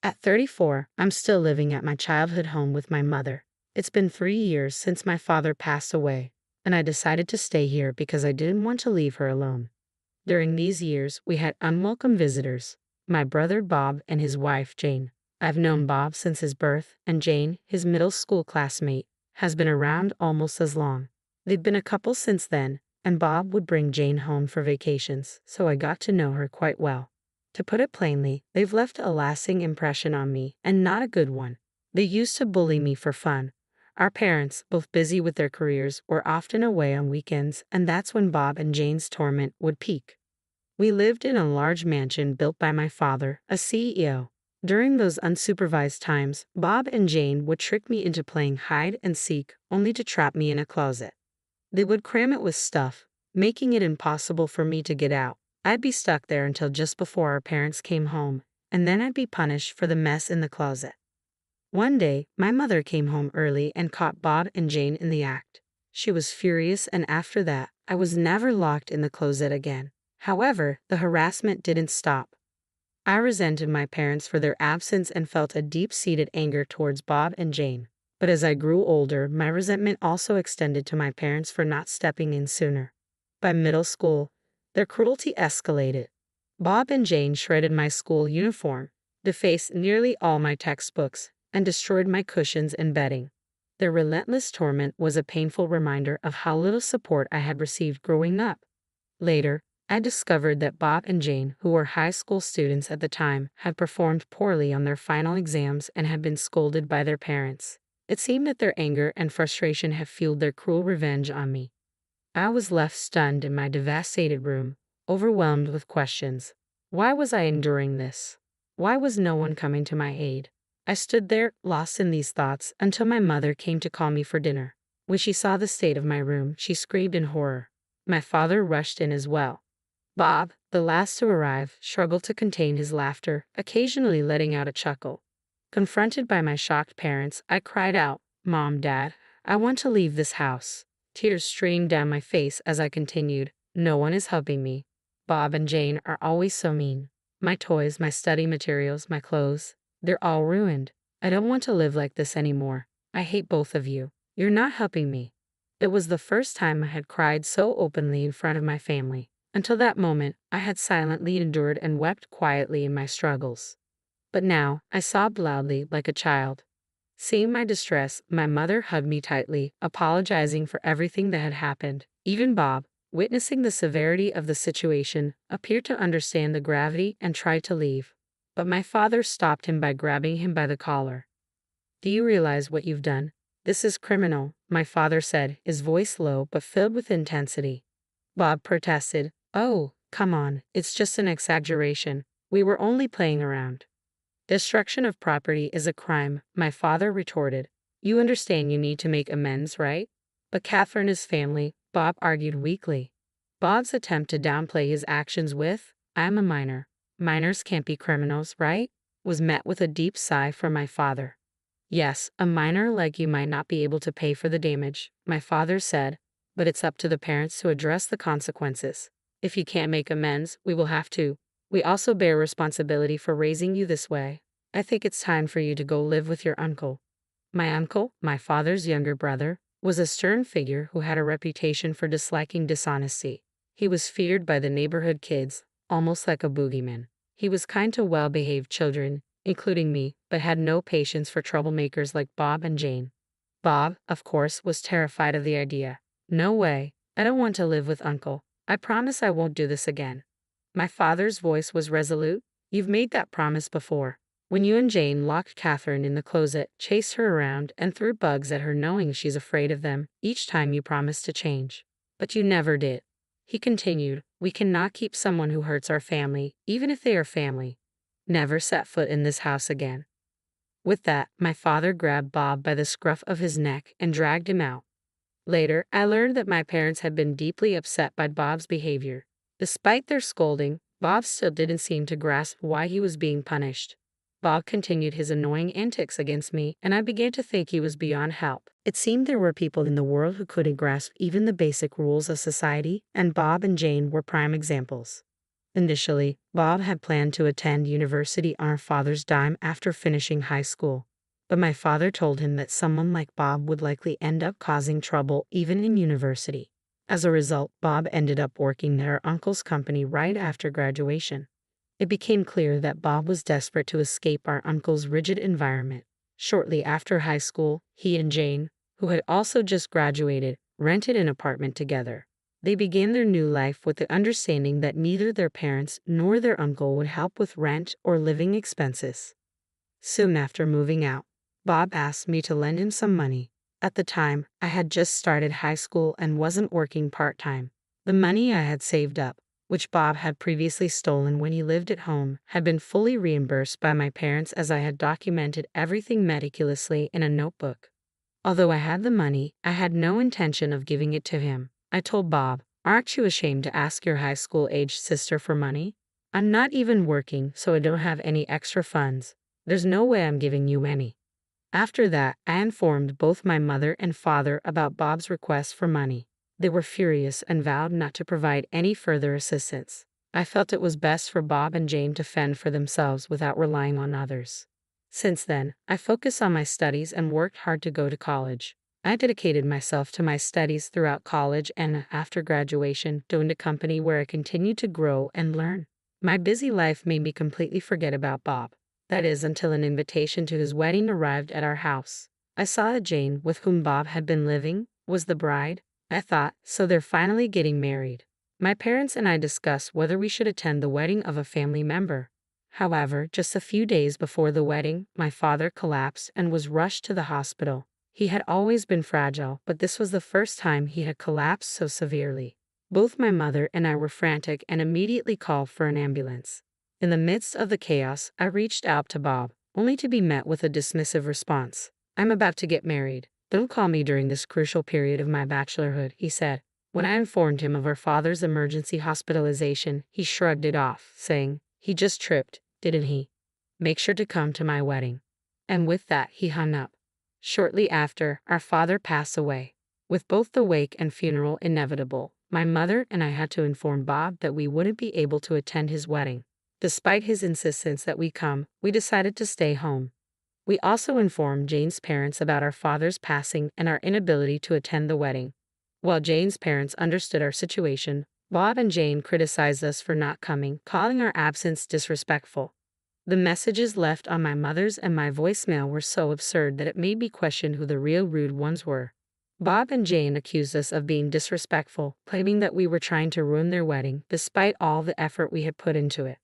At 34, I'm still living at my childhood home with my mother. It's been 3 years since my father passed away, and I decided to stay here because I didn't want to leave her alone. During these years, we had unwelcome visitors, my brother Bob and his wife Jane. I've known Bob since his birth, and Jane, his middle school classmate, has been around almost as long. They've been a couple since then, and Bob would bring Jane home for vacations, so I got to know her quite well. To put it plainly, they've left a lasting impression on me, and not a good one. They used to bully me for fun. Our parents, both busy with their careers, were often away on weekends, and that's when Bob and Jane's torment would peak. We lived in a large mansion built by my father, a CEO. During those unsupervised times, Bob and Jane would trick me into playing hide and seek, only to trap me in a closet. They would cram it with stuff, making it impossible for me to get out. I'd be stuck there until just before our parents came home, and then I'd be punished for the mess in the closet. One day, my mother came home early and caught Bob and Jane in the act. She was furious, and after that, I was never locked in the closet again. However, the harassment didn't stop. I resented my parents for their absence and felt a deep-seated anger towards Bob and Jane. But as I grew older, my resentment also extended to my parents for not stepping in sooner. By middle school, their cruelty escalated. Bob and Jane shredded my school uniform, defaced nearly all my textbooks, and destroyed my cushions and bedding. Their relentless torment was a painful reminder of how little support I had received growing up. Later, I discovered that Bob and Jane, who were high school students at the time, had performed poorly on their final exams and had been scolded by their parents. It seemed that their anger and frustration had fueled their cruel revenge on me. I was left stunned in my devastated room, overwhelmed with questions. Why was I enduring this? Why was no one coming to my aid? I stood there, lost in these thoughts, until my mother came to call me for dinner. When she saw the state of my room, she screamed in horror. My father rushed in as well. Bob, the last to arrive, struggled to contain his laughter, occasionally letting out a chuckle. Confronted by my shocked parents, I cried out, "Mom, Dad, I want to leave this house." Tears streamed down my face as I continued, "No one is helping me. Bob and Jane are always so mean. My toys, my study materials, my clothes, they're all ruined. I don't want to live like this anymore. I hate both of you. You're not helping me." It was the first time I had cried so openly in front of my family. Until that moment, I had silently endured and wept quietly in my struggles. But now, I sobbed loudly like a child. Seeing my distress, my mother hugged me tightly, apologizing for everything that had happened. Even Bob, witnessing the severity of the situation, appeared to understand the gravity and tried to leave. But my father stopped him by grabbing him by the collar. "Do you realize what you've done? This is criminal," my father said, his voice low but filled with intensity. Bob protested, "Oh, come on, it's just an exaggeration. We were only playing around." "Destruction of property is a crime," my father retorted. "You understand you need to make amends, right?" "But Catherine is family," Bob argued weakly. Bob's attempt to downplay his actions with, "I'm a minor. Minors can't be criminals, right?" was met with a deep sigh from my father. "Yes, a minor like you might not be able to pay for the damage," my father said, "but it's up to the parents to address the consequences. If you can't make amends, we will have to. We also bear responsibility for raising you this way. I think it's time for you to go live with your uncle." My uncle, my father's younger brother, was a stern figure who had a reputation for disliking dishonesty. He was feared by the neighborhood kids, almost like a boogeyman. He was kind to well-behaved children, including me, but had no patience for troublemakers like Bob and Jane. Bob, of course, was terrified of the idea. "No way. I don't want to live with Uncle. I promise I won't do this again." My father's voice was resolute. "You've made that promise before. When you and Jane locked Catherine in the closet, chased her around, and threw bugs at her knowing she's afraid of them, each time you promised to change. But you never did." He continued, "We cannot keep someone who hurts our family, even if they are family. Never set foot in this house again." With that, my father grabbed Bob by the scruff of his neck and dragged him out. Later, I learned that my parents had been deeply upset by Bob's behavior. Despite their scolding, Bob still didn't seem to grasp why he was being punished. Bob continued his annoying antics against me, and I began to think he was beyond help. It seemed there were people in the world who couldn't grasp even the basic rules of society, and Bob and Jane were prime examples. Initially, Bob had planned to attend university on our father's dime after finishing high school. But my father told him that someone like Bob would likely end up causing trouble even in university. As a result, Bob ended up working at our uncle's company right after graduation. It became clear that Bob was desperate to escape our uncle's rigid environment. Shortly after high school, he and Jane, who had also just graduated, rented an apartment together. They began their new life with the understanding that neither their parents nor their uncle would help with rent or living expenses. Soon after moving out, Bob asked me to lend him some money. At the time, I had just started high school and wasn't working part-time. The money I had saved up, which Bob had previously stolen when he lived at home, had been fully reimbursed by my parents as I had documented everything meticulously in a notebook. Although I had the money, I had no intention of giving it to him. I told Bob, "Aren't you ashamed to ask your high school-aged sister for money? I'm not even working, so I don't have any extra funds. There's no way I'm giving you any." After that, I informed both my mother and father about Bob's request for money. They were furious and vowed not to provide any further assistance. I felt it was best for Bob and Jane to fend for themselves without relying on others. Since then, I focused on my studies and worked hard to go to college. I dedicated myself to my studies throughout college and, after graduation, joined a company where I continued to grow and learn. My busy life made me completely forget about Bob. That is, until an invitation to his wedding arrived at our house. I saw that Jane, with whom Bob had been living, was the bride. I thought, so they're finally getting married. My parents and I discussed whether we should attend the wedding of a family member. However, just a few days before the wedding, my father collapsed and was rushed to the hospital. He had always been fragile, but this was the first time he had collapsed so severely. Both my mother and I were frantic and immediately called for an ambulance. In the midst of the chaos, I reached out to Bob, only to be met with a dismissive response. "I'm about to get married. Don't call me during this crucial period of my bachelorhood," he said. When I informed him of our father's emergency hospitalization, he shrugged it off, saying, "He just tripped, didn't he? Make sure to come to my wedding." And with that, he hung up. Shortly after, our father passed away. With both the wake and funeral inevitable, my mother and I had to inform Bob that we wouldn't be able to attend his wedding. Despite his insistence that we come, we decided to stay home. We also informed Jane's parents about our father's passing and our inability to attend the wedding. While Jane's parents understood our situation, Bob and Jane criticized us for not coming, calling our absence disrespectful. The messages left on my mother's and my voicemail were so absurd that it made me question who the real rude ones were. Bob and Jane accused us of being disrespectful, claiming that we were trying to ruin their wedding, despite all the effort we had put into it.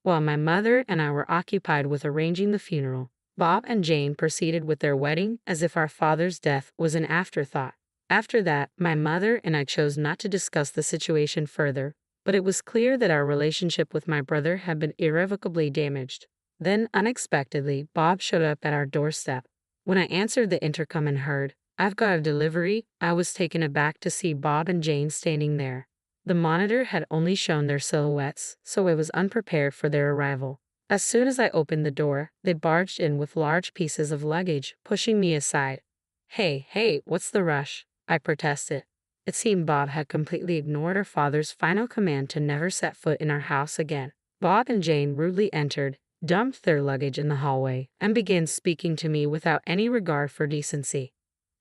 While my mother and I were occupied with arranging the funeral, Bob and Jane proceeded with their wedding as if our father's death was an afterthought. After that, my mother and I chose not to discuss the situation further, but it was clear that our relationship with my brother had been irrevocably damaged. Then, unexpectedly, Bob showed up at our doorstep. When I answered the intercom and heard, "I've got a delivery," I was taken aback to see Bob and Jane standing there. The monitor had only shown their silhouettes, so I was unprepared for their arrival. As soon as I opened the door, they barged in with large pieces of luggage, pushing me aside. Hey, what's the rush?" I protested. It seemed Bob had completely ignored our father's final command to never set foot in our house again. Bob and Jane rudely entered, dumped their luggage in the hallway, and began speaking to me without any regard for decency.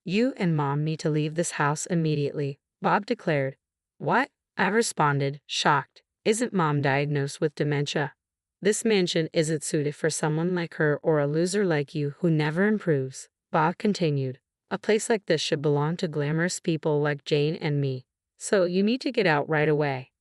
"You and Mom need to leave this house immediately," Bob declared. "What?" I responded, shocked. "Isn't Mom diagnosed with dementia? This mansion isn't suited for someone like her or a loser like you who never improves," Bob continued. "A place like this should belong to glamorous people like Jane and me. So you need to get out right away."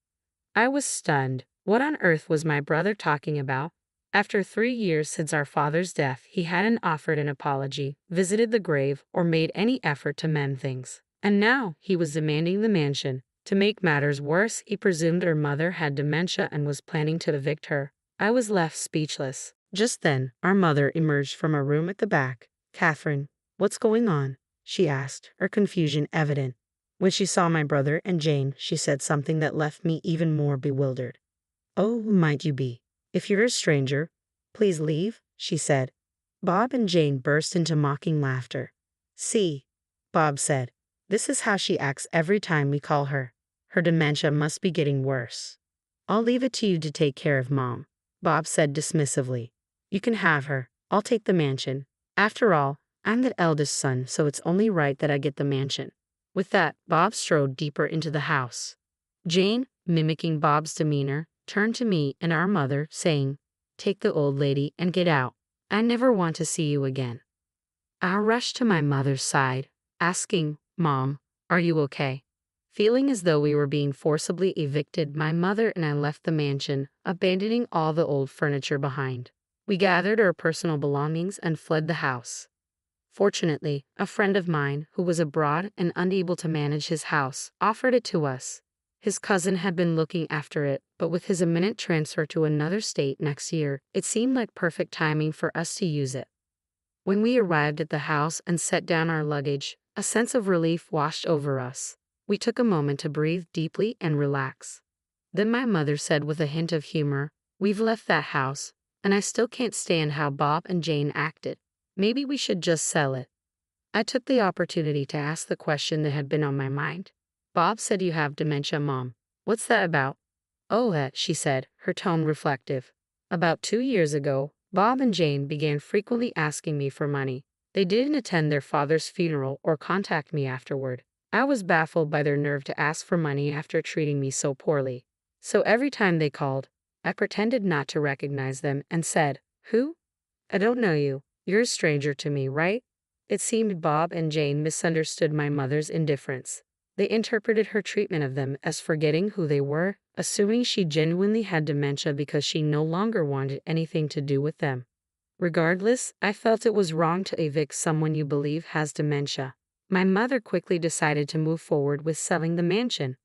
I was stunned. What on earth was my brother talking about? After 3 years since our father's death, he hadn't offered an apology, visited the grave, or made any effort to mend things. And now he was demanding the mansion. To make matters worse, he presumed her mother had dementia and was planning to evict her. I was left speechless. Just then, our mother emerged from a room at the back. "Catherine, what's going on?" she asked, her confusion evident. When she saw my brother and Jane, she said something that left me even more bewildered. "Oh, who might you be? If you're a stranger, please leave," she said. Bob and Jane burst into mocking laughter. "See," Bob said, "this is how she acts every time we call her. Her dementia must be getting worse." I'll leave it to you to take care of Mom, Bob said dismissively. You can have her. I'll take the mansion. After all, I'm the eldest son, so it's only right that I get the mansion. With that, Bob strode deeper into the house. Jane, mimicking Bob's demeanor, turned to me and our mother, saying, "Take the old lady and get out. I never want to see you again." I rushed to my mother's side, asking, "Mom, are you okay?" Feeling as though we were being forcibly evicted, my mother and I left the mansion, abandoning all the old furniture behind. We gathered our personal belongings and fled the house. Fortunately, a friend of mine, who was abroad and unable to manage his house, offered it to us. His cousin had been looking after it, but with his imminent transfer to another state next year, it seemed like perfect timing for us to use it. When we arrived at the house and set down our luggage, a sense of relief washed over us. We took a moment to breathe deeply and relax. Then my mother said with a hint of humor, "We've left that house, and I still can't stand how Bob and Jane acted. Maybe we should just sell it." I took the opportunity to ask the question that had been on my mind. "Bob said you have dementia, Mom. What's that about?" "Oh, that," she said, her tone reflective. "About 2 years ago, Bob and Jane began frequently asking me for money. They didn't attend their father's funeral or contact me afterward. I was baffled by their nerve to ask for money after treating me so poorly. So every time they called, I pretended not to recognize them and said, 'Who? I don't know you. You're a stranger to me, right?' It seemed Bob and Jane misunderstood my mother's indifference. They interpreted her treatment of them as forgetting who they were, assuming she genuinely had dementia because she no longer wanted anything to do with them. Regardless, I felt it was wrong to evict someone you believe has dementia. My mother quickly decided to move forward with selling the mansion.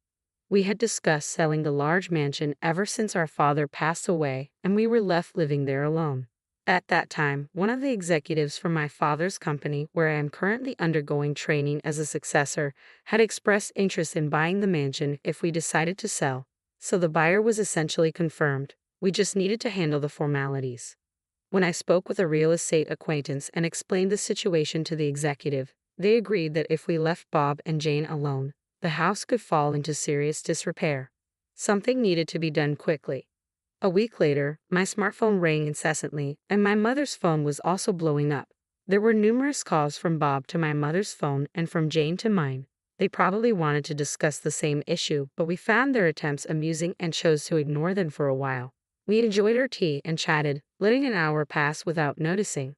We had discussed selling the large mansion ever since our father passed away, and we were left living there alone. At that time, one of the executives from my father's company, where I am currently undergoing training as a successor, had expressed interest in buying the mansion if we decided to sell. So the buyer was essentially confirmed. We just needed to handle the formalities. When I spoke with a real estate acquaintance and explained the situation to the executive, they agreed that if we left Bob and Jane alone, the house could fall into serious disrepair. Something needed to be done quickly. A week later, my smartphone rang incessantly, and my mother's phone was also blowing up. There were numerous calls from Bob to my mother's phone and from Jane to mine. They probably wanted to discuss the same issue, but we found their attempts amusing and chose to ignore them for a while. We enjoyed our tea and chatted, letting an hour pass without noticing.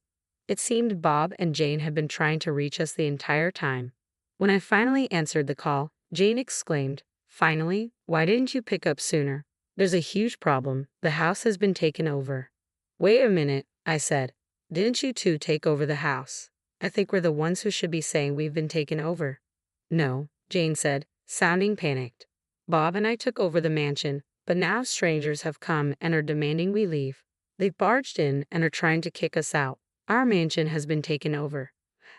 It seemed Bob and Jane had been trying to reach us the entire time. When I finally answered the call, Jane exclaimed, "Finally, why didn't you pick up sooner? There's a huge problem. The house has been taken over." "Wait a minute," I said. "Didn't you two take over the house? I think we're the ones who should be saying we've been taken over." "No," Jane said, sounding panicked. "Bob and I took over the mansion, but now strangers have come and are demanding we leave. They've barged in and are trying to kick us out. Our mansion has been taken over."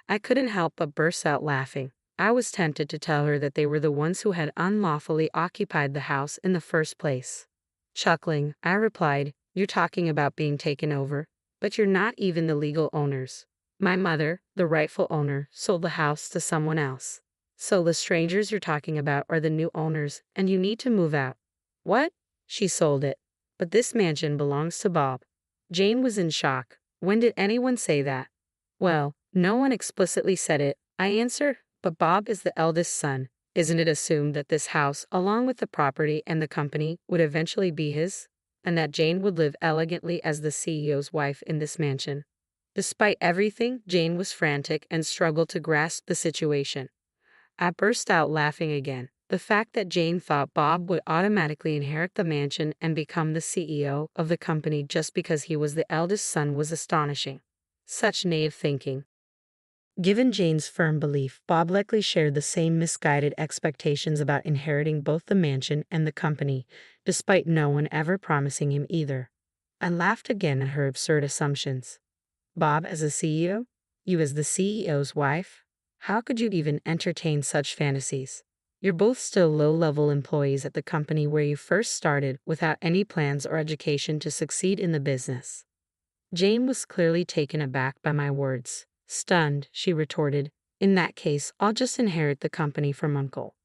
I couldn't help but burst out laughing. I was tempted to tell her that they were the ones who had unlawfully occupied the house in the first place. Chuckling, I replied, "You're talking about being taken over, but you're not even the legal owners. My mother, the rightful owner, sold the house to someone else. So the strangers you're talking about are the new owners, and you need to move out." "What?" "She sold it. But this mansion belongs to Bob." Jane was in shock. "When did anyone say that?" "Well, no one explicitly said it," I answered, "but Bob is the eldest son. Isn't it assumed that this house, along with the property and the company, would eventually be his? And that Jane would live elegantly as the CEO's wife in this mansion?" Despite everything, Jane was frantic and struggled to grasp the situation. I burst out laughing again. The fact that Jane thought Bob would automatically inherit the mansion and become the CEO of the company just because he was the eldest son was astonishing. Such naive thinking. Given Jane's firm belief, Bob likely shared the same misguided expectations about inheriting both the mansion and the company, despite no one ever promising him either. I laughed again at her absurd assumptions. "Bob as a CEO? You as the CEO's wife? How could you even entertain such fantasies? You're both still low-level employees at the company where you first started without any plans or education to succeed in the business." Jane was clearly taken aback by my words. Stunned, she retorted, "In that case, I'll just inherit the company from Uncle."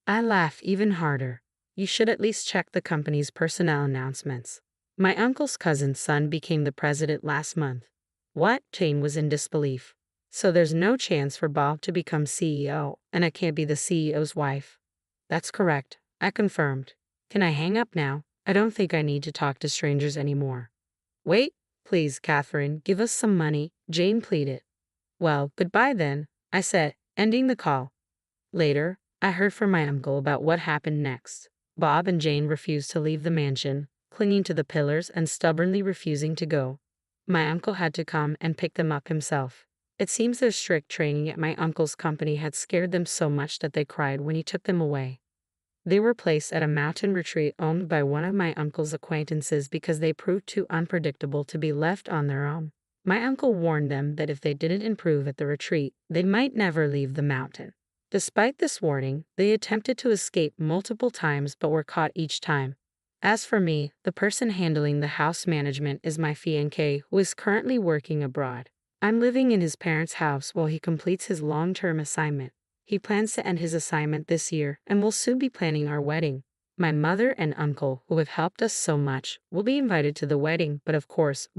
I laughed even harder. You should at least check the company's personnel announcements. My uncle's cousin's son became the president last month. What? Jane was in disbelief. So there's no chance for Bob to become CEO, and I can't be the CEO's wife. That's correct, I confirmed. Can I hang up now? I don't think I need to talk to strangers anymore. Wait, please, Catherine, give us some money, Jane pleaded. Well, goodbye then, I said, ending the call. Later, I heard from my uncle about what happened next. Bob and Jane refused to leave the mansion, clinging to the pillars and stubbornly refusing to go. My uncle had to come and pick them up himself. It seems their strict training at my uncle's company had scared them so much that they cried when he took them away. They were placed at a mountain retreat owned by one of my uncle's acquaintances because they proved too unpredictable to be left on their own. My uncle warned them that if they didn't improve at the retreat, they might never leave the mountain. Despite this warning, they attempted to escape multiple times but were caught each time. As for me, the person handling the house management is my fiancé, who is currently working abroad. I'm living in his parents' house while he completes his long-term assignment. He plans to end his assignment this year and will soon be planning our wedding. My mother and uncle, who have helped us so much, will be invited to the wedding, but of course,